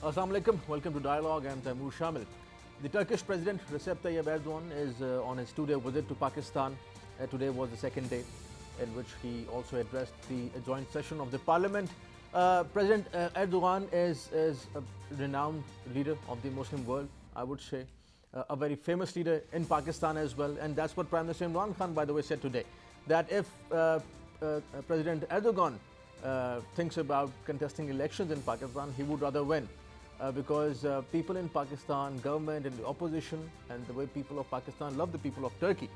Assalamu alaikum. Welcome to Dialogue. I'm Taimur Shamil. The Turkish President Recep Tayyip Erdogan is on his two-day visit to Pakistan. Today was the second day in which he also addressed the joint session of the parliament. President Erdogan is a renowned leader of the Muslim world, I would say. A very famous leader in Pakistan as well. And that's what Prime Minister Imran Khan, by the way, said today. That if President Erdogan thinks about contesting elections in Pakistan, he would rather win. Because people in Pakistan, government and the opposition, and the way people of Pakistan love the people of Turkey,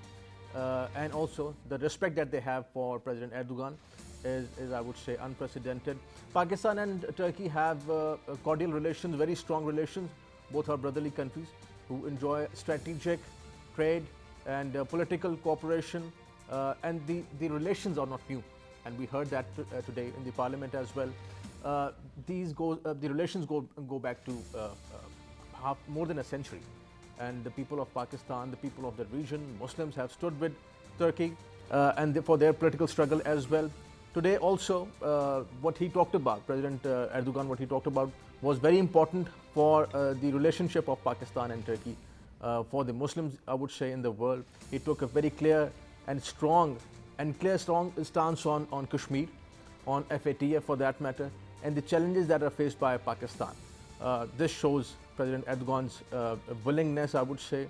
and also the respect that they have for President Erdogan is I would say, unprecedented. Pakistan and Turkey have cordial relations, very strong relations. Both are brotherly countries who enjoy strategic trade and political cooperation, and the relations are not new. And we heard that today in the parliament as well. The relations go back to more than a century, and the people of Pakistan, the people of the region, Muslims have stood with Turkey and for their political struggle as well. Today also, what he talked about, President Erdogan, what he talked about was very important for the relationship of Pakistan and Turkey, for the Muslims, I would say, in the world. He took a very clear and strong stance on Kashmir, on FATF for that matter, and the challenges that are faced by Pakistan. This shows President Erdogan's willingness, I would say,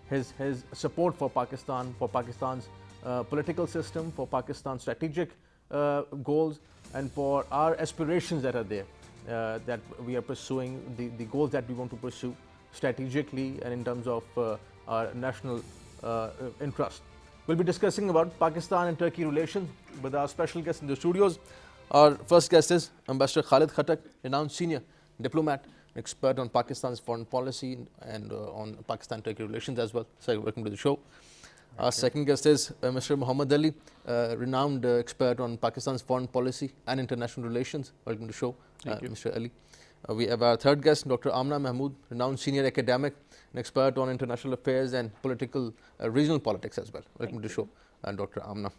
his support for Pakistan's political system, for Pakistan's strategic goals, and for our aspirations that are there, that we are pursuing, the goals that we want to pursue strategically and in terms of our national interest. We'll be discussing about Pakistan and Turkey relations with our special guest in the studios. Our first guest is Ambassador Khalid Khattak, renowned senior diplomat, expert on Pakistan's foreign policy and on Pakistan-Turkey relations as well. So, welcome to the show. Our second guest is Mr. Muhammad Ali, renowned expert on Pakistan's foreign policy and international relations. Welcome to the show, Mr. Ali. We have our third guest, Dr. Amna Mahmood, renowned senior academic and expert on international affairs and regional politics as well. Welcome to the show, Dr. Amna.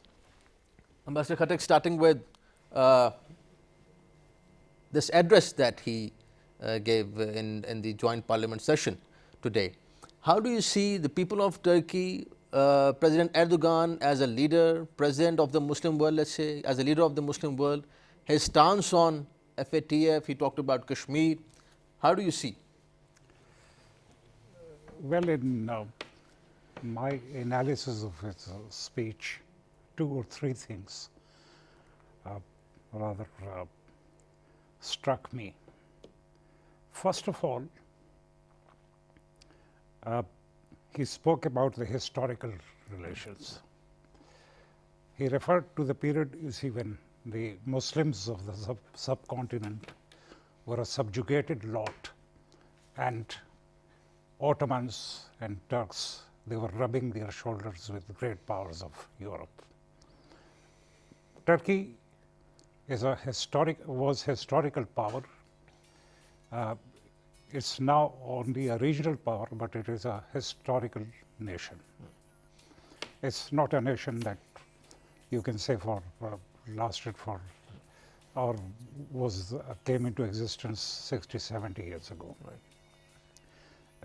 Ambassador Khattak, starting with this address that he gave in the joint parliament session today. How do you see the people of Turkey, President Erdogan as a leader, president of the Muslim world, let's say, as a leader of the Muslim world, his stance on FATF, he talked about Kashmir. How do you see? Well, in my analysis of his speech, 2 or 3 things rather struck me. First of all, he spoke about the historical relations. He referred to the period, you see, when the Muslims of the subcontinent were a subjugated lot, and Ottomans and Turks, they were rubbing their shoulders with the great powers of Europe. Turkey is was historical power. It's now only a regional power, but it is a historical nation. It's not a nation that you can say lasted for or came into existence 60, 70 years ago.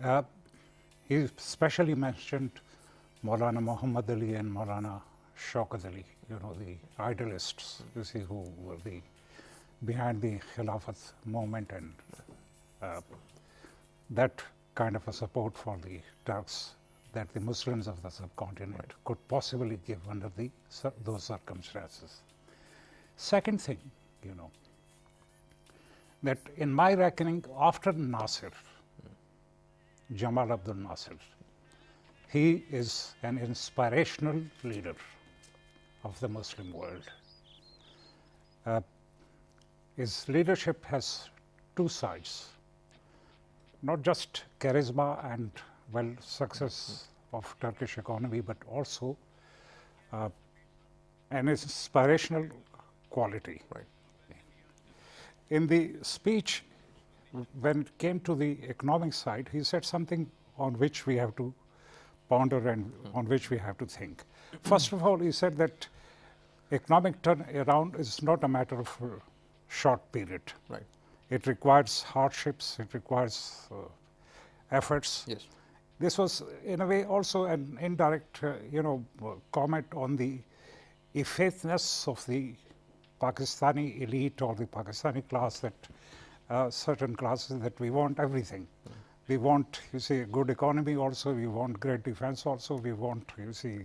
Right. He especially mentioned Maulana Muhammad Ali and Maulana Shaukat Ali, the idealists, you see, who were behind the Khilafat movement, and that kind of a support for the Turks that the Muslims of the subcontinent could possibly give under those circumstances. Second thing, that in my reckoning, after Nasir, Jamal Abdul Nasir, he is an inspirational leader of the Muslim world. His leadership has 2 sides, not just charisma and success of Turkish economy, but also an inspirational quality. Right. In the speech, when it came to the economic side, he said something on which we have to ponder and on which we have to think. First of all, he said that economic turnaround is not a matter of a short period. Right. It requires hardships, it requires efforts. Yes. This was in a way also an indirect comment on the effacedness of the Pakistani elite or the Pakistani class, that certain classes, that we want everything. We want, you see, a good economy also, we want great defense also, we want, you see,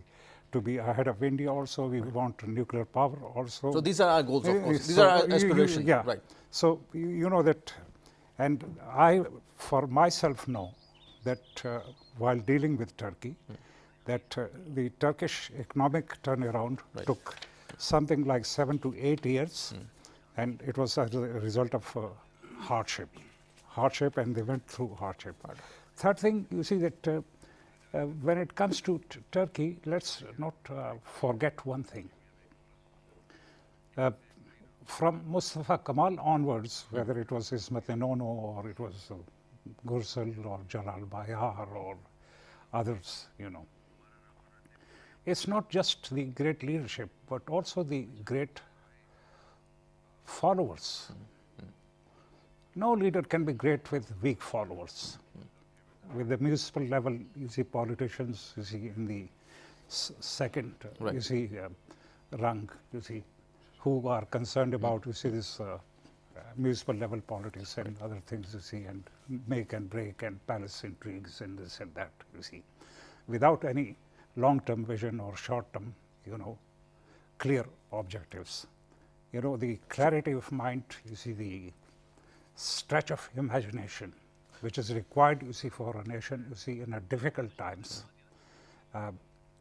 to be ahead of India also, we want nuclear power also. So these are our goals, of course. These are our aspirations. Yeah. Right. So you know that, and I, for myself, know that while dealing with Turkey, that the Turkish economic turnaround took something like 7 to 8 years, and it was as a result of hardship, and they went through hardship. Third thing, you see that when it comes to Turkey, let's not forget one thing. From Mustafa Kemal onwards, whether it was Ismet Inonu or it was Gürsel or Jalal Bayar or others, it's not just the great leadership, but also the great followers. No leader can be great with weak followers. With the municipal level, you see politicians, you see in the second, you see rung, you see, who are concerned about, you see, this municipal level politics and other things, you see, and make and break and palace intrigues and this and that, you see, without any long-term vision or short-term, clear objectives. The clarity of mind, you see, the stretch of imagination, which is required, you see, for a nation, you see, in a difficult times.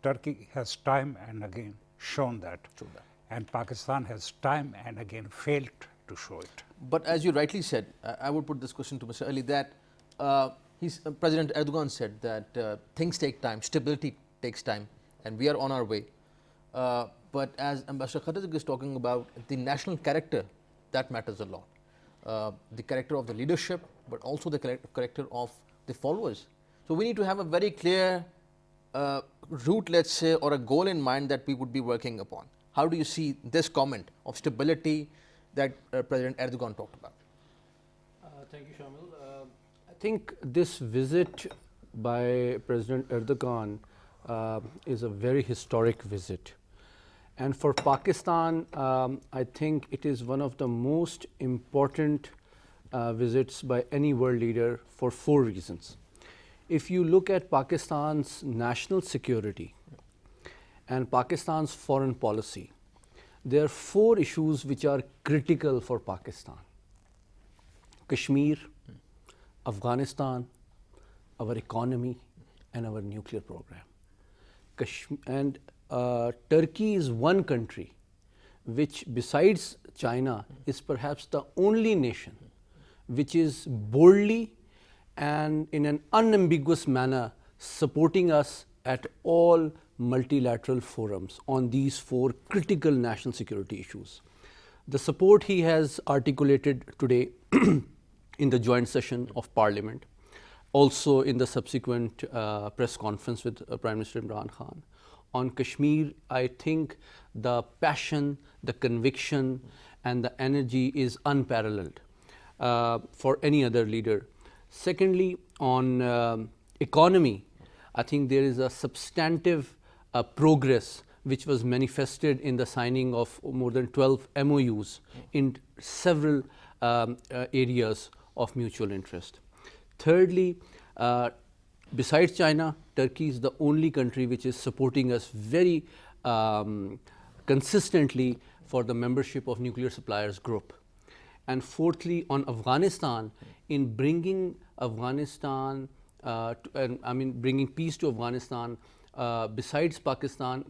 Turkey has time and again shown that. And Pakistan has time and again failed to show it. But as you rightly said, I would put this question to Mr. Ali, that President Erdogan said that things take time, stability takes time, and we are on our way. But as Ambassador Khattak is talking about, the national character, that matters a lot. The character of the leadership, but also the character of the followers. So we need to have a very clear route, let's say, or a goal in mind that we would be working upon. How do you see this comment of stability that President Erdogan talked about? Thank you, Shamil. I think this visit by President Erdogan is a very historic visit. And for Pakistan, I think it is one of the most important visits by any world leader for 4 reasons. If you look at Pakistan's national security and Pakistan's foreign policy, there are 4 issues which are critical for Pakistan: Kashmir, Afghanistan, our economy, and our nuclear program. Turkey is one country which, besides China, is perhaps the only nation which is boldly and in an unambiguous manner supporting us at all multilateral forums on these 4 critical national security issues. The support he has articulated today in the joint session of Parliament, also in the subsequent press conference with Prime Minister Imran Khan. On Kashmir, I think the passion, the conviction, and the energy is unparalleled for any other leader. Secondly, on economy, I think there is a substantive progress which was manifested in the signing of more than 12 MOUs in several areas of mutual interest. Thirdly, besides China, Turkey is the only country which is supporting us very consistently for the membership of Nuclear Suppliers Group. And fourthly, on Afghanistan, in bringing Afghanistan, bringing peace to Afghanistan, besides Pakistan,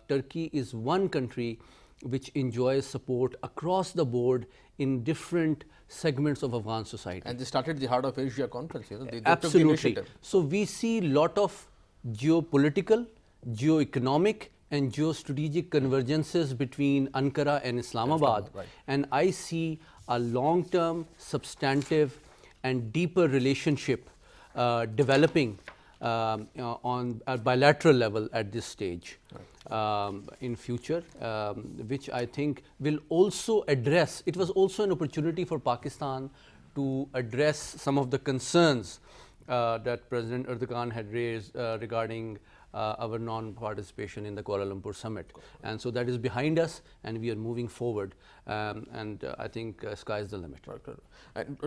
Turkey is one country which enjoys support across the board in different segments of Afghan society. And they started the Heart of Asia conference. They Absolutely. So we see a lot of geopolitical, geoeconomic, and geostrategic convergences between Ankara and Islamabad. Right. And I see a long-term, substantive, and deeper relationship developing on a bilateral level at this stage. In future, which I think will also address, it was also an opportunity for Pakistan to address some of the concerns that President Erdogan had raised regarding our non-participation in the Kuala Lumpur summit. And so that is behind us, and we are moving forward, and I think sky is the limit.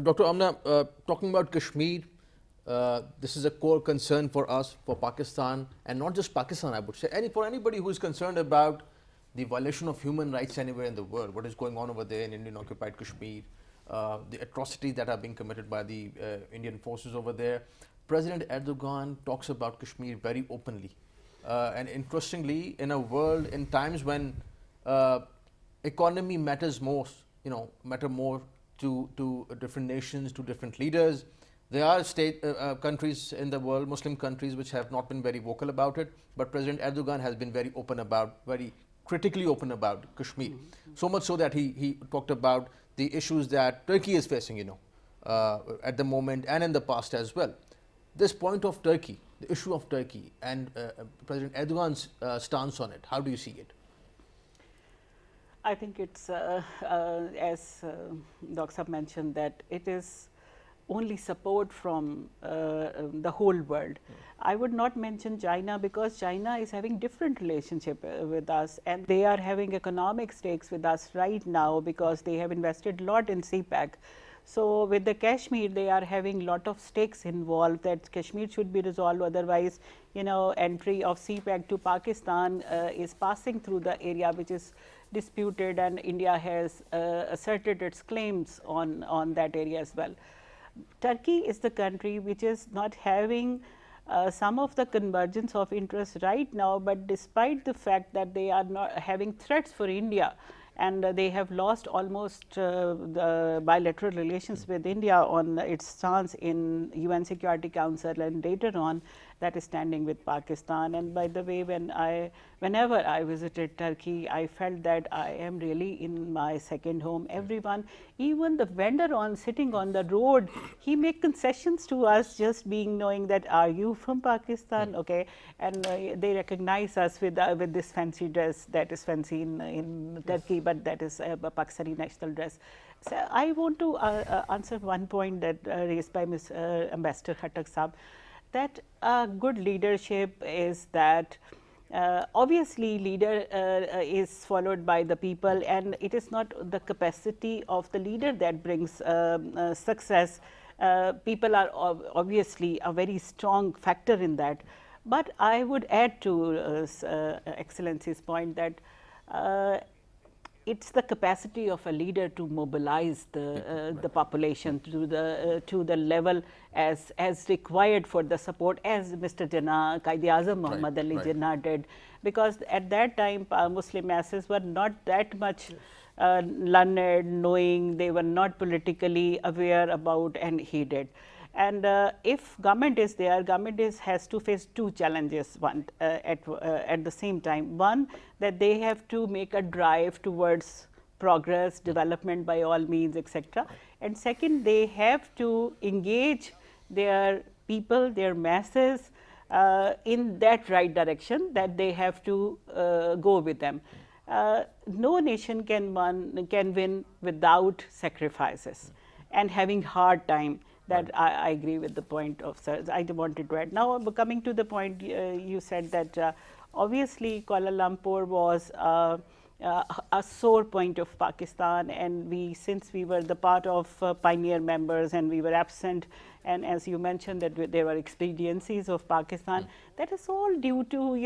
Dr. Amna, talking about Kashmir, this is a core concern for us, for Pakistan, and not just Pakistan, I would say, for anybody who is concerned about the violation of human rights anywhere in the world, what is going on over there in Indian-occupied Kashmir, the atrocities that are being committed by the Indian forces over there. President Erdogan talks about Kashmir very openly. And interestingly, in a world, in times when economy matters most, matter more to different nations, to different leaders, there are countries in the world, Muslim countries, which have not been very vocal about it, but President Erdogan has been very open about, very critically open about Kashmir. So much so that he talked about the issues that Turkey is facing, at the moment and in the past as well. This point of Turkey, the issue of Turkey, and President Erdogan's stance on it, how do you see it? I think it's, as Dr. Saab mentioned, that it is only support from the whole world. I would not mention China, because China is having different relationship with us, and they are having economic stakes with us right now because they have invested a lot in CPEC. So with the Kashmir, they are having lot of stakes involved that Kashmir should be resolved. Otherwise, entry of CPEC to Pakistan is passing through the area which is disputed, and India has asserted its claims on that area as well. Turkey is the country which is not having some of the convergence of interest right now, but despite the fact that they are not having threats for India, and they have lost almost the bilateral relations with India on its stance in UN Security Council, and later on that is standing with Pakistan. And by the way, whenever I visited Turkey, I felt that I am really in my second home. Everyone, even the vendor sitting on the road, he make concessions to us, just knowing that, are you from Pakistan? Okay, and they recognize us with this fancy dress that is fancy in Turkey, but that is a Pakistani national dress. So I want to answer one point that raised by Ms. Ambassador Khattak Saab, that good leadership is that obviously leader is followed by the people, and it is not the capacity of the leader that brings success. People are obviously a very strong factor in that. But I would add to Excellency's point that it's the capacity of a leader to mobilize the population to the level as required for the support, as Mr. Jinnah, Qaid-e-Azam Muhammad Ali Jinnah did, because at that time Muslim masses were not that much learned, knowing, they were not politically aware about, and he did. And if government is there, government has to face two challenges, one at the same time. One, that they have to make a drive towards progress, development by all means, etc. And second, they have to engage their people, their masses in that right direction, that they have to go with them. No nation can win without sacrifices and having hard time. That I agree with the point of sir. I wanted to add. Now, coming to the point, you said that obviously Kuala Lumpur was a sore point of Pakistan, and since we were the part of pioneer members and we were absent, and as you mentioned that there were expediencies of Pakistan, that is all due to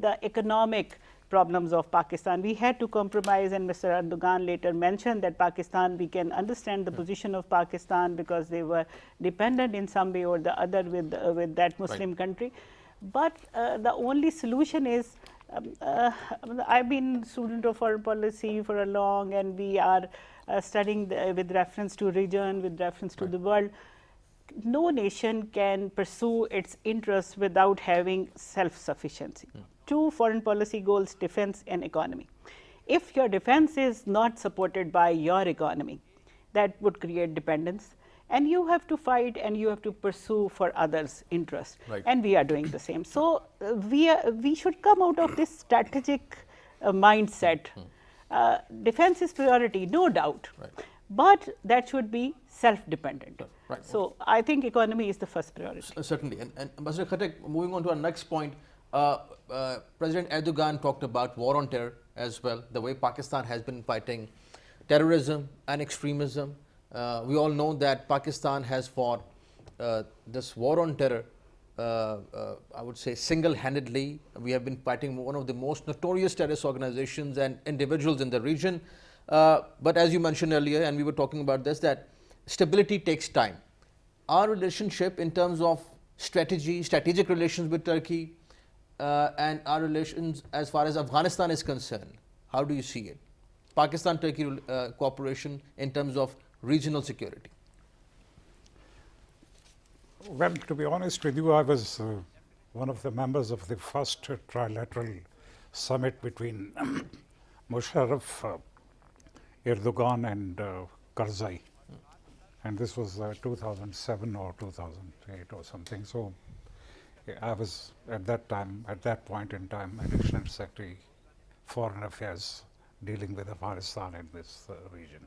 the economic problems of Pakistan. We had to compromise, and Mr. Erdogan later mentioned that Pakistan, we can understand the position of Pakistan because they were dependent in some way or the other with that Muslim country. But the only solution is, I've been student of foreign policy for a long, and we are studying with reference to region, with reference to the world. No nation can pursue its interests without having self-sufficiency. Two foreign policy goals: defense and economy. If your defense is not supported by your economy, that would create dependence, and you have to fight and you have to pursue for others' interests. And we are doing the same. So we should come out of this strategic mindset. Defense is priority, no doubt. but that should be self-dependent. Right. So, I think economy is the first priority. Certainly. And Ambassador Khattak, moving on to our next point, President Erdogan talked about war on terror as well, the way Pakistan has been fighting terrorism and extremism. We all know that Pakistan has fought this war on terror, I would say single-handedly. We have been fighting one of the most notorious terrorist organizations and individuals in the region. But as you mentioned earlier, and we were talking about this, that stability takes time. Our relationship in terms of strategic relations with Turkey, and our relations as far as Afghanistan is concerned, how do you see it? Pakistan-Turkey cooperation in terms of regional security. Well, to be honest with you, I was one of the members of the first trilateral summit between Musharraf, Erdogan and Karzai. And this was 2007 or 2008 or something. So I was at that point in time, Additional Secretary Foreign Affairs, dealing with Afghanistan in this region.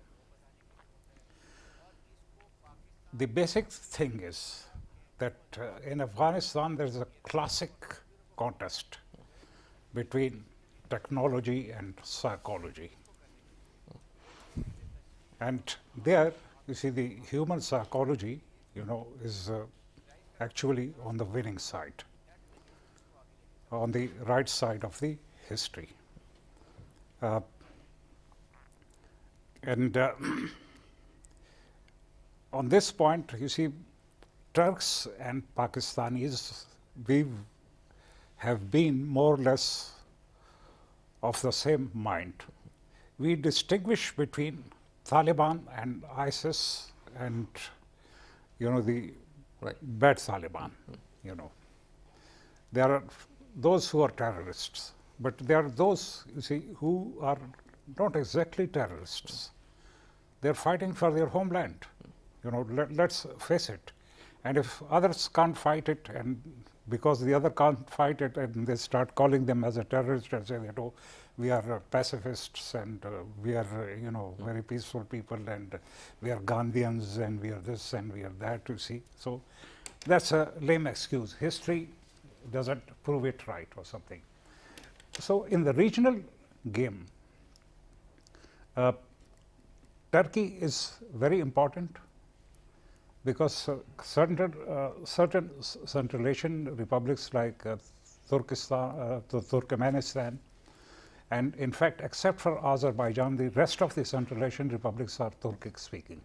The basic thing is that in Afghanistan there is a classic contest between technology and psychology. And there, you see, the human psychology, is actually on the winning side, on the right side of the history. And on this point, you see, Turks and Pakistanis, we have been more or less of the same mind. We distinguish between Taliban and ISIS and, the bad Taliban, There are those who are terrorists, but there are those, you see, who are not exactly terrorists. They're fighting for their homeland. Let's face it. And if others can't fight it, and because the other can't fight it, and they start calling them as a terrorist and say that, oh, we are pacifists and we are, very peaceful people, and we are Gandhians and we are this and we are that, you see. So that's a lame excuse. History doesn't prove it right or something. So in the regional game, Turkey is very important, because certain Central Asian republics like Turkmenistan, and in fact, except for Azerbaijan, the rest of the Central Asian republics are Turkic speaking.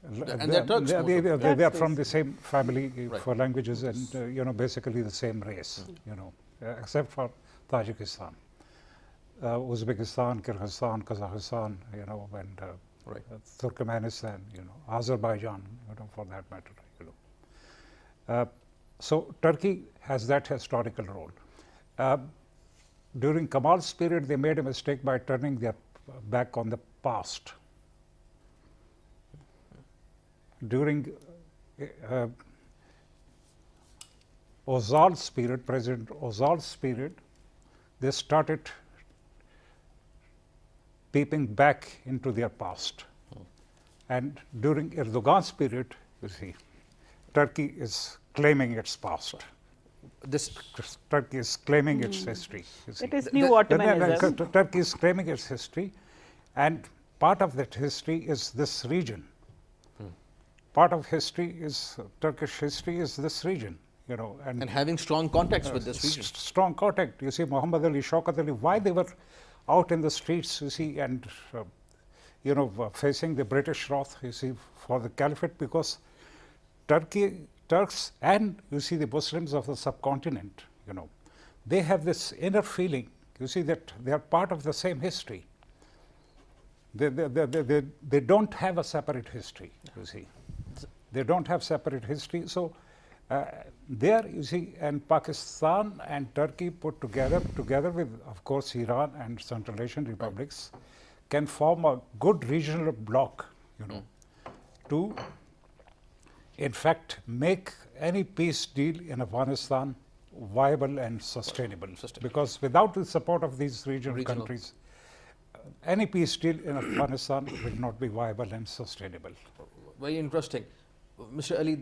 And they're Turks. They are from the same family for languages, and basically the same race. Except for Tajikistan, Uzbekistan, Kyrgyzstan, Kazakhstan, and Turkmenistan, Azerbaijan, for that matter, So Turkey has that historical role. During Kemal's period, they made a mistake by turning their back on the past. During Özal's period, President Özal's period, they started peeping back into their past. And during Erdogan's period, you see, Turkey is claiming its past. Turkey is claiming its history. It is new Ottomanism. Turkey is claiming its history, and part of that history is this region. Part of history is Turkish history is this region, and having strong contacts with this region. Strong contact. You see, Muhammad Ali, Shaukat Ali, why they were out in the streets, you see, and facing the British Wrath, you see, for the caliphate, because Turks and, you see, the Muslims of the subcontinent, they have this inner feeling, you see, that they are part of the same history. They don't have a separate history, you see. They don't have separate history. So there, you see, and Pakistan and Turkey put together with, of course, Iran and Central Asian republics, can form a good regional bloc, to, in fact, make any peace deal in Afghanistan viable and sustainable. Because without the support of these regional countries, any peace deal in Afghanistan will not be viable and sustainable. Very interesting. Mr. Ali,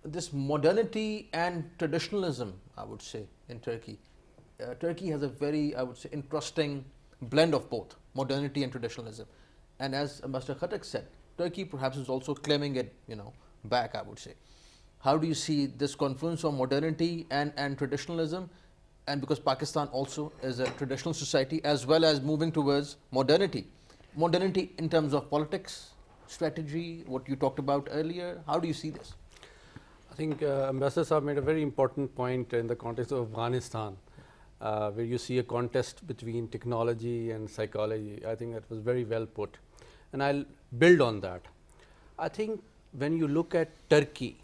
this modernity and traditionalism, I would say, in Turkey. Turkey has a very, I would say, interesting blend of both modernity and traditionalism. And as Ambassador Khattak said, Turkey perhaps is also claiming it, back, I would say. How do you see this confluence of modernity and traditionalism? And because Pakistan also is a traditional society as well as moving towards modernity. Modernity in terms of politics, strategy, what you talked about earlier, how do you see this? I think Ambassador Saab made a very important point in the context of Afghanistan, where you see a contest between technology and psychology. I think that was very well put. And I'll build on that. I think when you look at Turkey,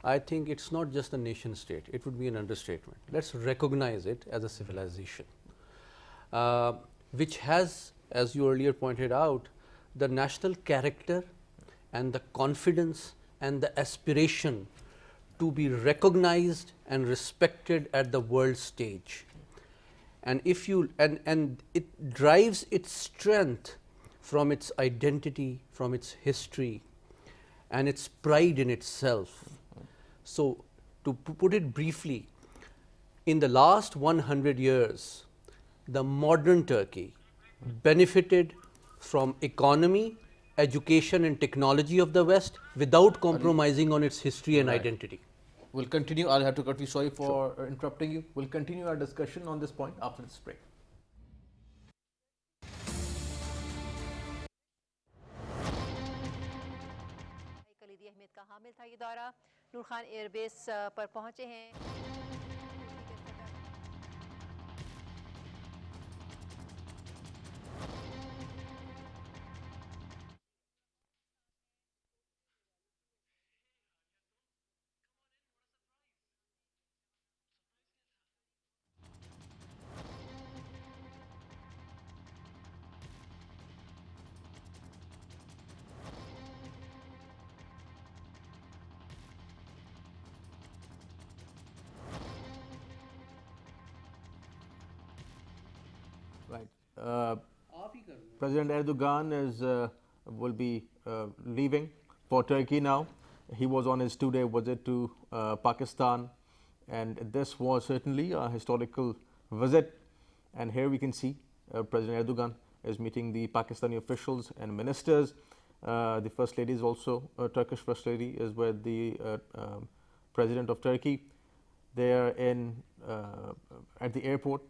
I think it's not just a nation state, it would be an understatement. Let's recognize it as a civilization, which has, as you earlier pointed out, the national character and the confidence and the aspiration to be recognized and respected at the world stage. And if you and it drives its strength from its identity, from its history, and its pride in itself. So, to put it briefly, in the last 100 years, the modern Turkey benefited from economy, education and technology of the West without compromising on its history and identity. We'll continue. I'll have to cut you. Sorry for interrupting you. We'll continue our discussion on this point after this break. कलीदी अहमियत का हामिल था ये दौरा नूर Khan airbase पर पहुंचे हैं Right. President Erdogan will be leaving for Turkey now. He was on his 2-day visit to Pakistan, and this was certainly a historical visit. And here we can see President Erdogan is meeting the Pakistani officials and ministers. The First Lady is also, Turkish First Lady is with the President of Turkey. They are at the airport,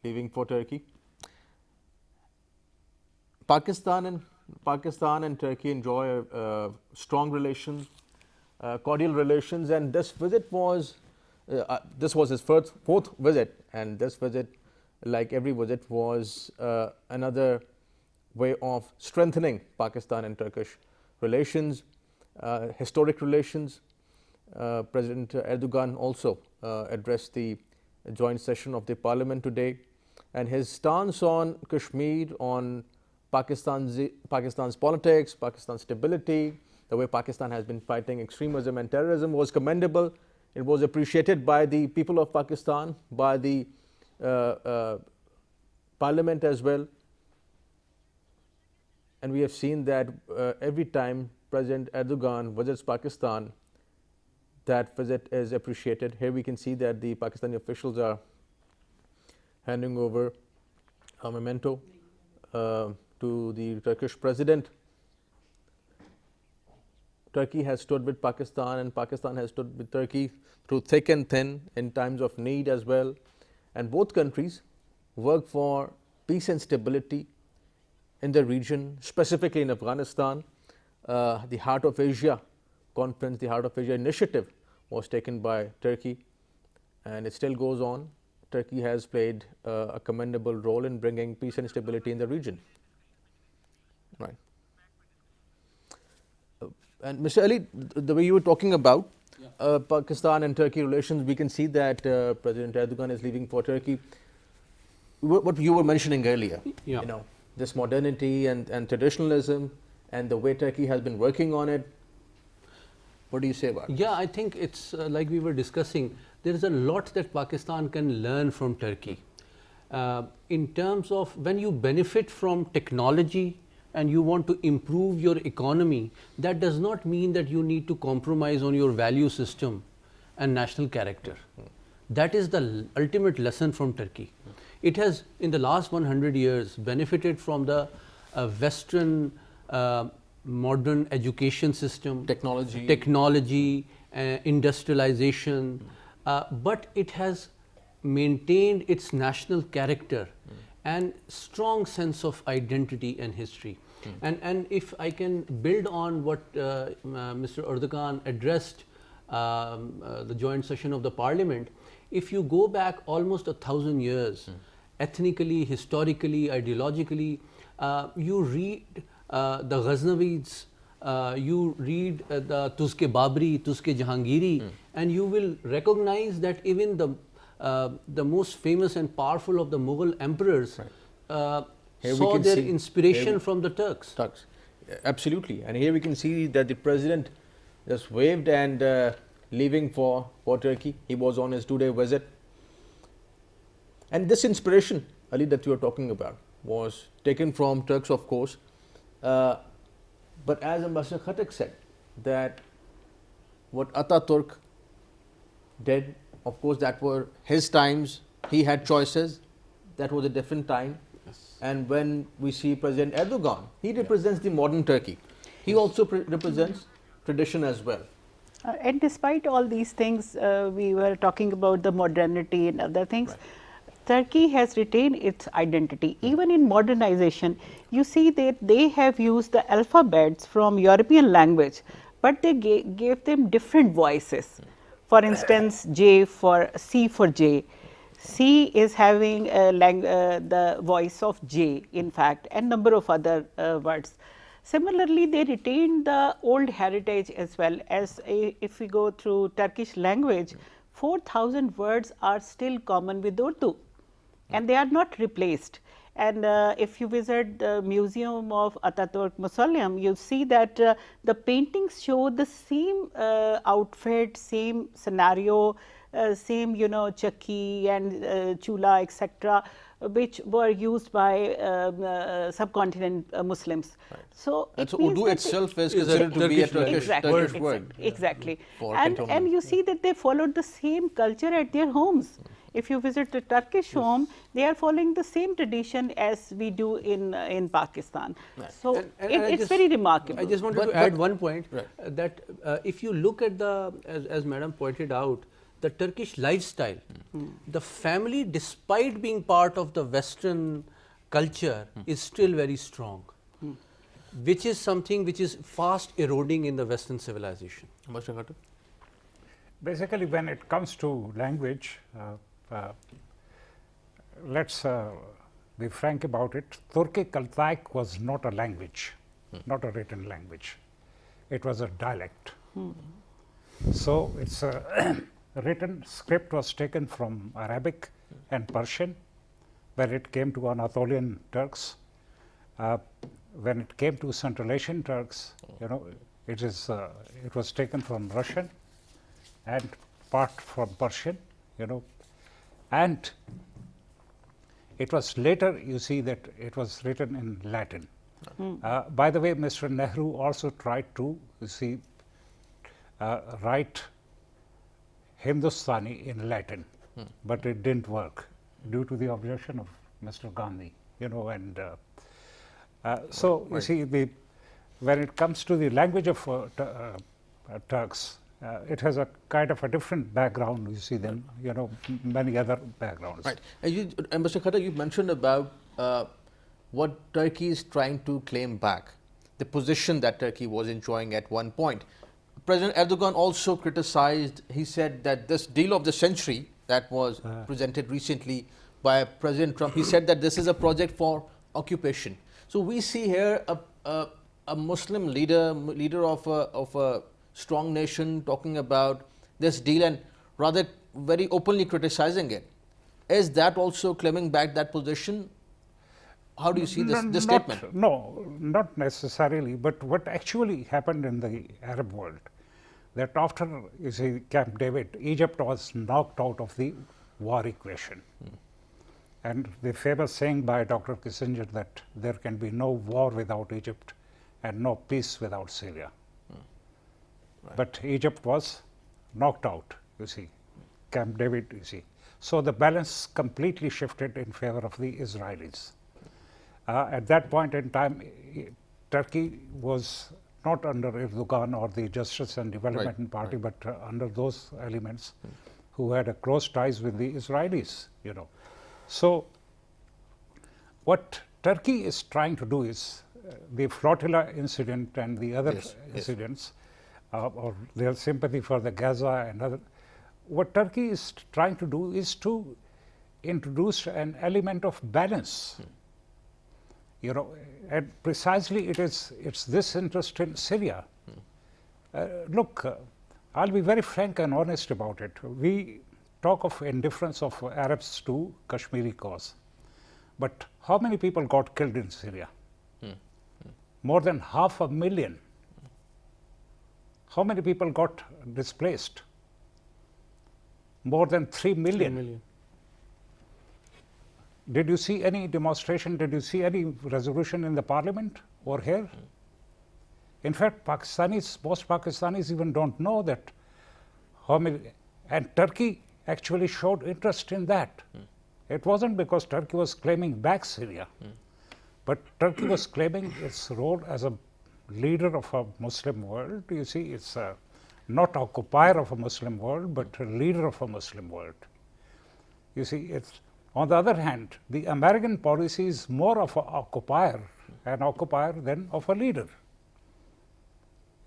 leaving for Turkey. Pakistan and Turkey enjoy strong relations, cordial relations, and this visit was his fourth visit, and this visit, like every visit, was another way of strengthening Pakistan and Turkish relations, historic relations. President Erdogan also addressed the joint session of the parliament today, and his stance on Kashmir, on Pakistan's politics, Pakistan's stability, the way Pakistan has been fighting extremism and terrorism was commendable. It was appreciated by the people of Pakistan, by the parliament as well. And we have seen that every time President Erdogan visits Pakistan, that visit is appreciated. Here we can see that the Pakistani officials are handing over a memento to the Turkish president. Turkey has stood with Pakistan, and Pakistan has stood with Turkey through thick and thin in times of need as well. And both countries work for peace and stability in the region, specifically in Afghanistan. The Heart of Asia conference, the Heart of Asia initiative was taken by Turkey, and it still goes on. Turkey has played a commendable role in bringing peace and stability in the region. Right. And Mr. Ali, the way you were talking about Pakistan and Turkey relations, we can see that President Erdogan is leaving for Turkey. What you were mentioning earlier, this modernity and traditionalism, and the way Turkey has been working on it. What do you say about it? Yeah, I think it's like we were discussing, there is a lot that Pakistan can learn from Turkey. in terms of when you benefit from technology and you want to improve your economy, that does not mean that you need to compromise on your value system and national character. That is the ultimate lesson from Turkey. It has, in the last 100 years, benefited from the Western modern education system, technology, industrialization, but it has maintained its national character and strong sense of identity and history. And if I can build on what Mr. Erdogan addressed the joint session of the parliament, if you go back almost 1,000 years, ethnically, historically, ideologically, you read the Ghaznavids, you read the Tuzke Babri, Tuzke Jahangiri, and you will recognize that even the most famous and powerful of the Mughal emperors saw their inspiration from the Turks. Absolutely. And here we can see that the president just waved and leaving for Turkey. He was on his 2-day visit. And this inspiration, Ali, that you are talking about was taken from Turks, of course. But as Ambassador Khattak said, that what Ataturk did, of course, that were his times. He had choices. That was a different time. And when we see President Erdogan, he represents the modern Turkey. He also represents tradition as well. And despite all these things, we were talking about the modernity and other things. Right. Turkey has retained its identity. Even in modernization, you see that they have used the alphabets from European language, but they gave them different voices. For instance, J for C for J. C is having the voice of J, in fact, and number of other words. Similarly, they retained the old heritage as well. As if we go through Turkish language, 4,000 words are still common with Urdu, and they are not replaced. And if you visit the Museum of Ataturk Mausoleum, you see that the paintings show the same outfit, same scenario, same chakki and chula, etc., which were used by subcontinent Muslims. Right. So and so Urdu itself is considered to be a Turkish word. Exactly. And you see that they followed the same culture at their homes. If you visit a Turkish home, they are following the same tradition as we do in Pakistan. Right. So it's very remarkable. I just wanted to add one point, that if you look at as Madam pointed out, the Turkish lifestyle, the family, despite being part of the Western culture, is still very strong, which is something which is fast eroding in the Western civilization. Basically, when it comes to language, let's be frank about it. Turkic Altaic was not a language, not a written language. It was a dialect. So it's a written script was taken from Arabic and Persian when it came to Anatolian Turks. When it came to Central Asian Turks, it was taken from Russian and part from Persian, and it was later, you see, that it was written in Latin. By the way, Mr. Nehru also tried to, write Hindustani in Latin, but it didn't work due to the objection of Mr. Gandhi, and so you see, when it comes to the language of Turks, it has a kind of a different background, you see, than many other backgrounds. Right. And Mr. Khattak, you mentioned about what Turkey is trying to claim back, the position that Turkey was enjoying at one point. President Erdogan also criticized, he said that this deal of the century that was presented recently by President Trump, he said that this is a project for occupation. So we see here a Muslim leader of a strong nation talking about this deal and rather very openly criticizing it. Is that also claiming back that position? How do you see this statement? No, not necessarily, but what actually happened in the Arab world, that after, you see, Camp David, Egypt was knocked out of the war equation. And the famous saying by Dr. Kissinger that there can be no war without Egypt and no peace without Syria. But Egypt was knocked out, you see, Camp David, you see. So the balance completely shifted in favor of the Israelis. At that point in time, Turkey was not under Erdogan or the Justice and Development Party, but under those elements who had a close ties with the Israelis, you know. So what Turkey is trying to do is the flotilla incident and the other incidents, or their sympathy for the Gaza and other, what Turkey is trying to do is to introduce an element of balance. You know, and precisely it's this interest in Syria. Look, I'll be very frank and honest about it. We talk of indifference of Arabs to Kashmiri cause, but how many people got killed in Syria? More than 500,000. How many people got displaced? More than 3 million. 3 million. Did you see any demonstration? Did you see any resolution in the parliament or here? In fact, most Pakistanis even don't know that how many, and Turkey actually showed interest in that. It wasn't because Turkey was claiming back Syria, but Turkey was claiming its role as a leader of a Muslim world. You see, it's not occupier of a Muslim world, but a leader of a Muslim world. You see, it's, on the other hand, the American policy is more of an occupier than of a leader.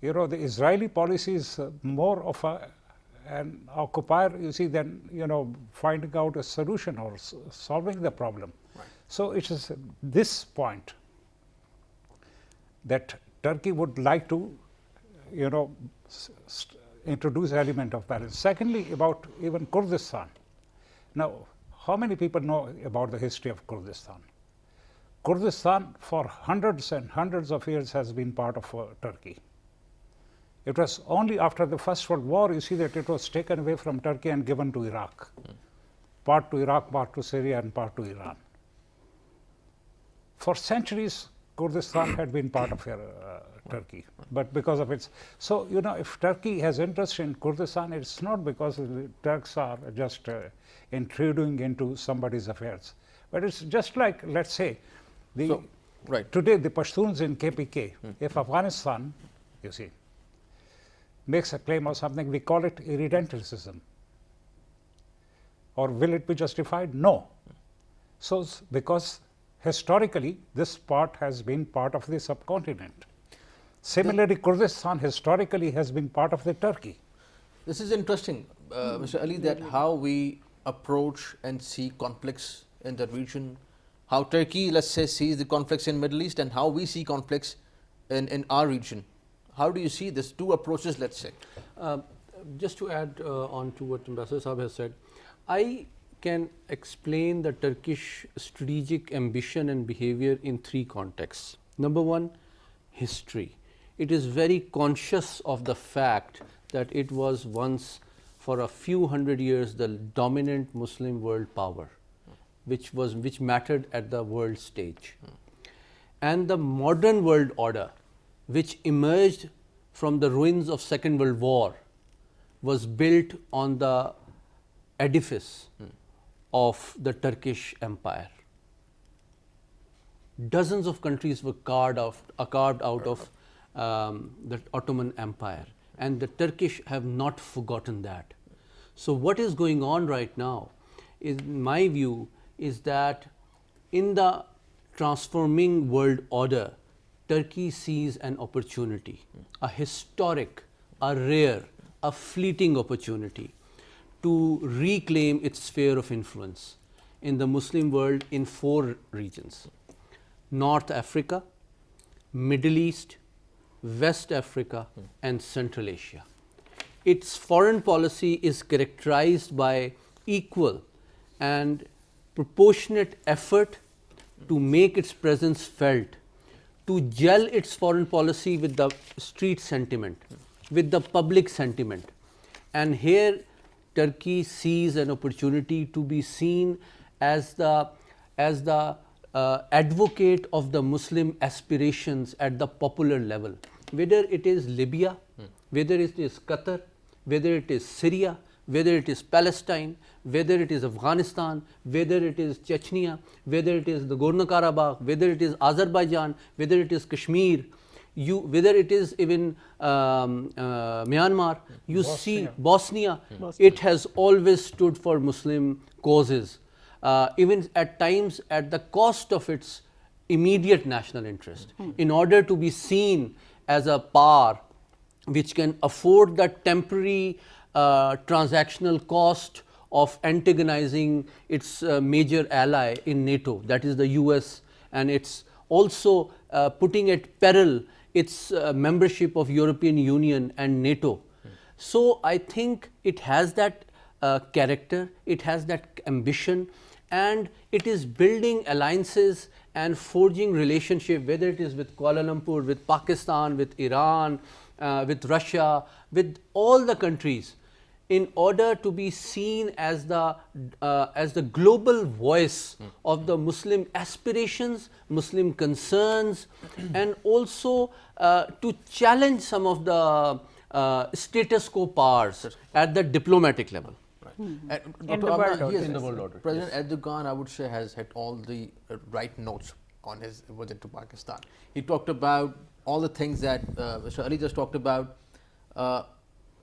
You know, the Israeli policy is more of an occupier, you see, than, you know, finding out a solution or solving the problem. So it is this point that Turkey would like to, you know, introduce element of balance. Secondly, about even Kurdistan. Now, how many people know about the history of Kurdistan? Kurdistan for hundreds and hundreds of years has been part of Turkey. It was only after the First World War, you see, that it was taken away from Turkey and given to Iraq. Part to Iraq, part to Syria, and part to Iran. For centuries, Kurdistan had been part of Turkey, but because of its, so, you know, if Turkey has interest in Kurdistan, it's not because the Turks are just intruding into somebody's affairs, but it's just like, let's say, today the Pashtuns in KPK, if Afghanistan, you see, makes a claim or something, we call it irredentialism. Or will it be justified? No. So, because historically, this part has been part of the subcontinent. Similarly, Kurdistan historically has been part of the Turkey. This is interesting, Mr. Ali, that how we approach and see conflicts in the region, how Turkey, let's say, sees the conflicts in Middle East, and how we see conflicts in our region. How do you see this two approaches, let's say? Just to add on to what Ambassador Saab has said, I can explain the Turkish strategic ambition and behavior in three contexts. Number one, history. It is very conscious of the fact that it was once, for a few hundred years, the dominant Muslim world power, which mattered at the world stage. And the modern world order, which emerged from the ruins of Second World War, was built on the edifice of the Turkish Empire. Dozens of countries were carved out of the Ottoman Empire, and the Turkish have not forgotten that. So what is going on right now, in my view, is that in the transforming world order, Turkey sees an opportunity, a historic, a rare, a fleeting opportunity to reclaim its sphere of influence in the Muslim world in 4 regions: North Africa, Middle East, West Africa, and Central Asia. Its foreign policy is characterized by equal and proportionate effort to make its presence felt, to gel its foreign policy with the street sentiment, with the public sentiment. And here Turkey sees an opportunity to be seen as the as the advocate of the Muslim aspirations at the popular level, whether it is Libya, whether it is Qatar, whether it is Syria, whether it is Palestine, whether it is Afghanistan, whether it is Chechnya, whether it is the Nagorno-Karabakh, whether it is Azerbaijan, whether it is Kashmir, whether it is even Myanmar, you see Bosnia, it has always stood for Muslim causes, even at times at the cost of its immediate national interest, in order to be seen as a power which can afford the temporary transactional cost of antagonizing its major ally in NATO, that is the US, and it's also putting at peril its membership of European Union and NATO. So I think it has that character, it has that ambition, and it is building alliances and forging relationship, whether it is with Kuala Lumpur, with Pakistan, with Iran, with Russia, with all the countries, in order to be seen as the global voice of the Muslim aspirations, Muslim concerns, and also to challenge some of the status quo powers at the diplomatic level. In the world order. In the world order. President Erdogan, I would say, has hit all the right notes on his visit to Pakistan. He talked about all the things that Mr. Ali just talked about,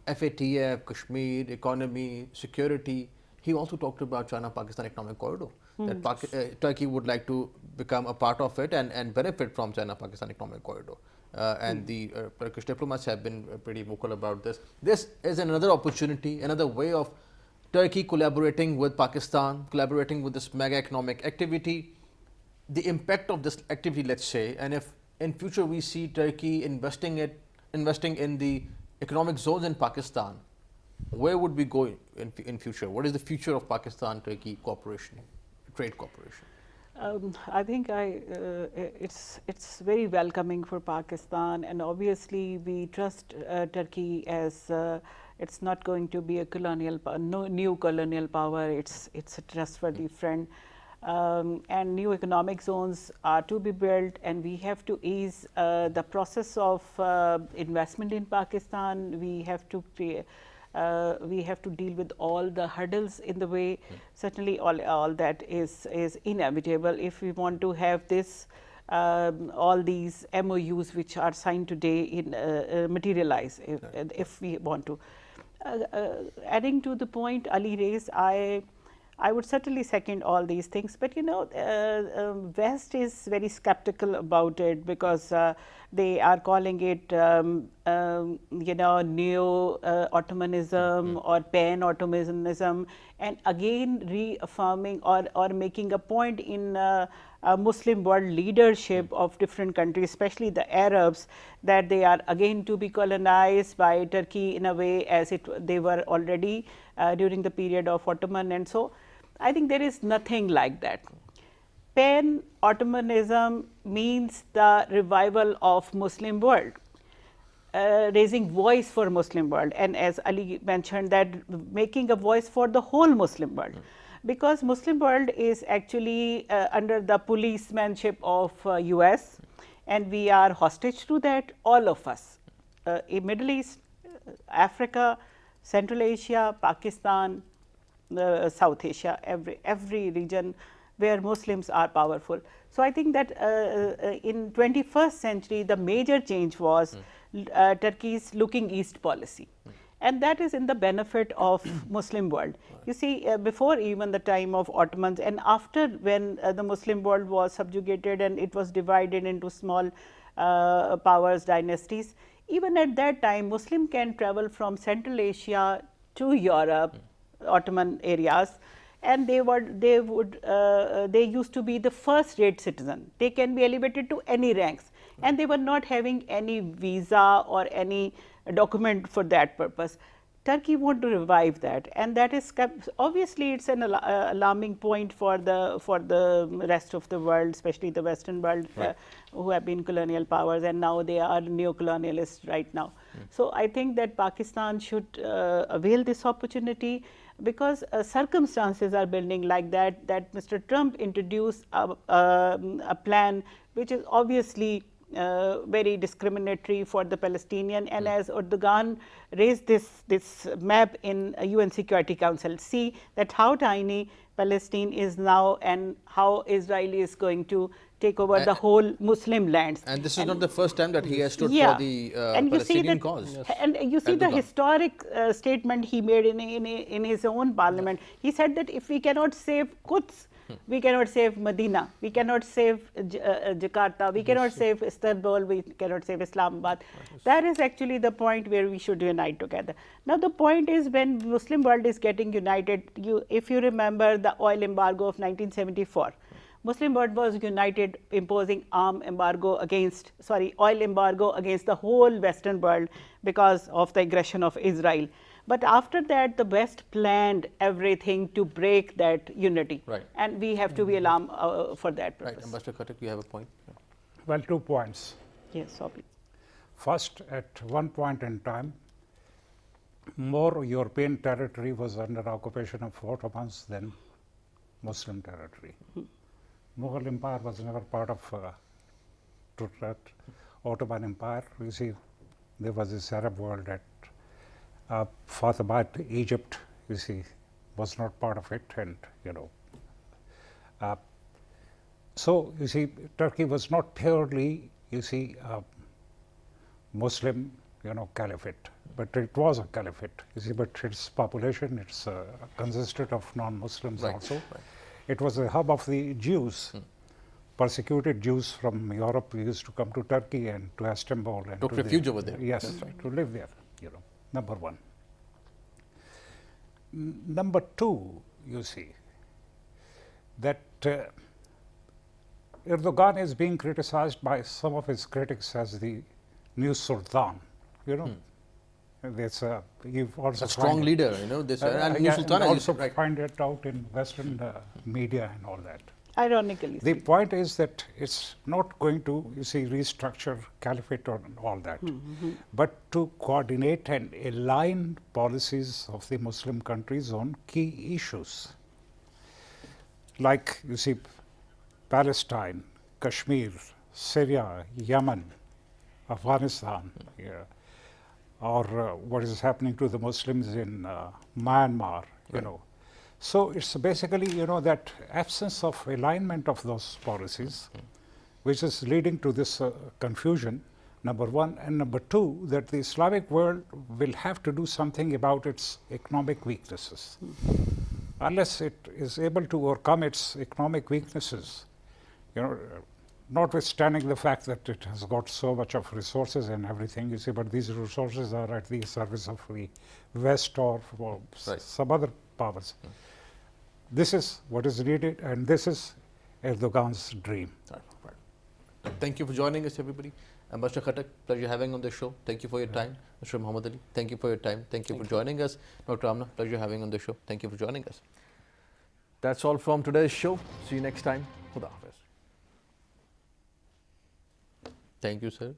FATF, Kashmir, economy, security. He also talked about China-Pakistan economic corridor, that Turkey would like to become a part of it and benefit from China-Pakistan economic corridor. And the Turkish diplomats have been pretty vocal about this. This is another opportunity, another way of Turkey collaborating with Pakistan, collaborating with this mega economic activity. The impact of this activity, let's say, and if in future we see Turkey investing in the economic zones in Pakistan, where would we go in future? What is the future of Pakistan-Turkey cooperation, trade cooperation? I think it's very welcoming for Pakistan, and obviously we trust Turkey as it's not going to be a colonial, new colonial power. It's a trustworthy friend, and new economic zones are to be built, and we have to ease the process of investment in Pakistan. We have to deal with all the hurdles in the way. Certainly all that is inevitable if we want to have this all these MOUs which are signed today in materialize if we want to. Adding to the point Ali raised, I would certainly second all these things, but West is very skeptical about it because they are calling it neo-Ottomanism or pan-Ottomanism, and again reaffirming or making a point in Muslim world leadership of different countries, especially the Arabs, that they are again to be colonized by Turkey in a way as they were already during the period of Ottoman. And so I think there is nothing like that. Pan-Ottomanism means the revival of Muslim world, raising voice for Muslim world, and as Ali mentioned, that making a voice for the whole Muslim world, because Muslim world is actually under the policemanship of US, and we are hostage to that, all of us, in Middle East, Africa, Central Asia, Pakistan, South Asia, every region where Muslims are powerful. So I think that in 21st century, the major change was Turkey's looking east policy, and that is in the benefit of Muslim world. You see, before even the time of Ottomans, and after when the Muslim world was subjugated and it was divided into small powers, dynasties, even at that time, Muslim can travel from Central Asia to Europe, Ottoman areas, and they used to be the first rate citizen. They can be elevated to any ranks, and they were not having any visa or any document for that purpose. Turkey want to revive that, and that is obviously it's an alarming point for the rest of the world, especially the Western world, who have been colonial powers, and now they are neo-colonialists right now. So I think that Pakistan should avail this opportunity. because circumstances are building like that, that Mr. Trump introduced a plan which is obviously very discriminatory for the Palestinian, and as Erdogan raised this map in UN Security Council, see that how tiny Palestine is now and how Israel is going to take over the whole Muslim lands. And this is not the first time that he has stood Yeah. for the And you see Palestinian that, cause. and you see the Erdogan. historic statement he made in his own parliament. He said that if we cannot save Quds, we cannot save Medina, we cannot save Jakarta, we cannot save Istanbul, we cannot save Islamabad. That is actually the point where we should unite together. Now the point is, when Muslim world is getting united, if you remember the oil embargo of 1974, Muslim world was united imposing oil embargo against the whole Western world because of the aggression of Israel. But after that, the West planned everything to break that unity. Right. And we have to be alarmed for that purpose. Right, Ambassador Khattak, you have a point. Well, 2 points. Yes, obviously. First, at one point in time, more European territory was under occupation of Ottomans than Muslim territory. Mughal Empire was never part of that Ottoman Empire. You see, there was this Arab world that Fatimid Egypt, you see, was not part of it, and so you see, Turkey was not purely, you see, Muslim, caliphate, but it was a caliphate. You see, but its population, it's consisted of non-Muslims also. Right. It was a hub of the Jews. Persecuted Jews from Europe used to come to Turkey and to Istanbul and Took refuge over there. Yes, to live there. Number one. Number two, you see, that Erdogan is being criticized by some of his critics as the new Sultan. There's you've also A strong leader, this and new Sultan, as you also said, right. find it out in Western media and all that. Ironically. The point is that it's not going to, you see, restructure caliphate or all that, but to coordinate and align policies of the Muslim countries on key issues. Like, you see, Palestine, Kashmir, Syria, Yemen, Afghanistan, or what is happening to the Muslims in Myanmar, So it's basically, that absence of alignment of those policies, which is leading to this confusion, number one. And number two, that the Islamic world will have to do something about its economic weaknesses. Unless it is able to overcome its economic weaknesses, notwithstanding the fact that it has got so much of resources and everything, you see, but these resources are at the service of the West or some other powers. This is what is needed, and this is Erdogan's dream. Right. Thank you for joining us, everybody. Ambassador Khattak, pleasure having on the show. Thank you for your time. Mr. Muhammad Ali, thank you for your time. Thank you for joining us. Dr. Amna, pleasure having on the show. Thank you for joining us. That's all from today's show. See you next time. Khuda Hafiz. Thank you, sir.